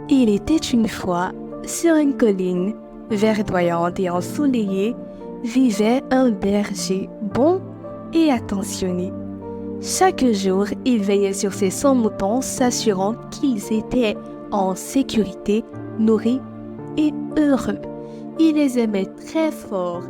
Il était une fois, sur une colline verdoyante et ensoleillée, vivait un berger bon et attentionné. Chaque jour, il veillait sur ses 100 moutons, s'assurant qu'ils étaient en sécurité, nourris et heureux. Il les aimait très fort.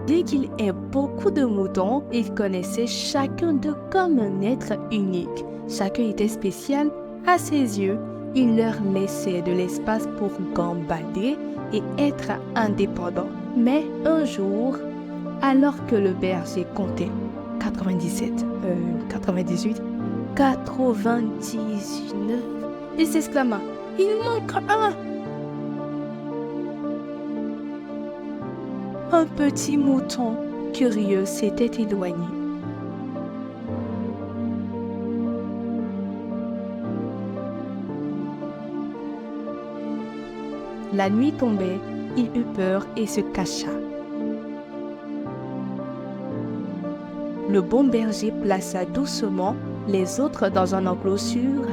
Dès qu'il ait beaucoup de moutons, il connaissait chacun d'eux comme un être unique. Chacun était spécial à ses yeux. Il leur laissait de l'espace pour gambader et être indépendants. Mais un jour, alors que le berger comptait 98, 99, il s'exclama: « Il manque un !» Un petit mouton curieux s'était éloigné. La nuit tombait, il eut peur et se cacha. Le bon berger plaça doucement les autres dans un enclos sûr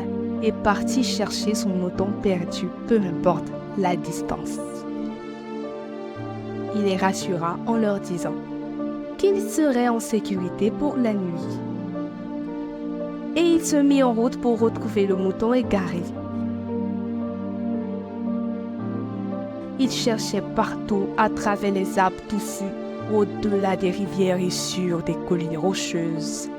et partit chercher son mouton perdu, peu importe la distance. Il les rassura en leur disant qu'ils seraient en sécurité pour la nuit. Et il se mit en route pour retrouver le mouton égaré. Il cherchait partout, à travers les arbres touffus, au-delà des rivières et sur des collines rocheuses.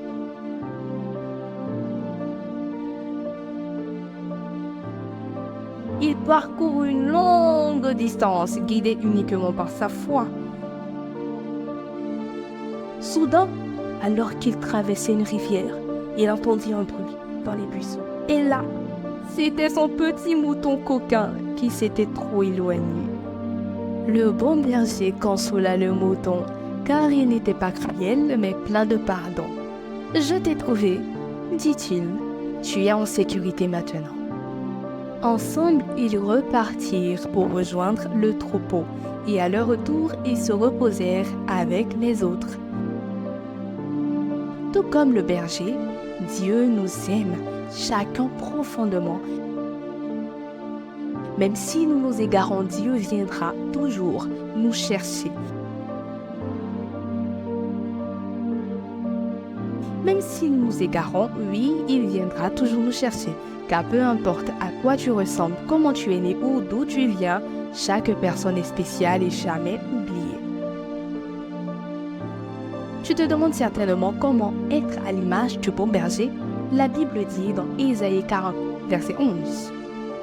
Il parcourut une longue distance, guidé uniquement par sa foi. Soudain, alors qu'il traversait une rivière, il entendit un bruit dans les buissons. Et là, c'était son petit mouton coquin qui s'était trop éloigné. Le bon berger consola le mouton, car il n'était pas cruel, mais plein de pardon. « Je t'ai trouvé, dit-il. Tu es en sécurité maintenant. » Ensemble, ils repartirent pour rejoindre le troupeau, et à leur retour, ils se reposèrent avec les autres. Tout comme le berger, Dieu nous aime, chacun profondément. Même si nous nous égarons, Dieu viendra toujours nous chercher. Même si nous nous égarons, oui, il viendra toujours nous chercher. Car peu importe à quoi tu ressembles, comment tu es né ou d'où tu viens, chaque personne est spéciale et jamais oubliée. Tu te demandes certainement comment être à l'image du bon berger. La Bible dit dans Ésaïe 40, verset 11.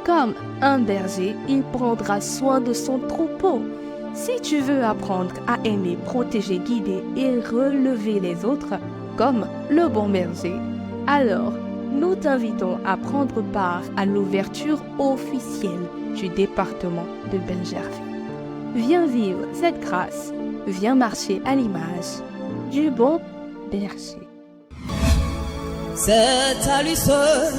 Comme un berger, il prendra soin de son troupeau. Si tu veux apprendre à aimer, protéger, guider et relever les autres, comme le bon berger, alors nous t'invitons à prendre part à l'ouverture officielle du département de Benjerville. Viens vivre cette grâce, viens marcher à l'image du bon berger. C'est à lui seul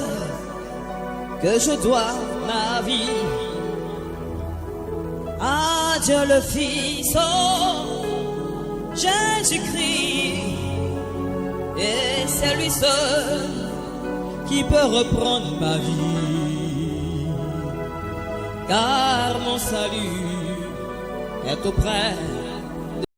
que je dois ma vie, à Dieu le Fils, oh, Jésus-Christ, et c'est lui seul qui peut reprendre ma vie, car mon salut est auprès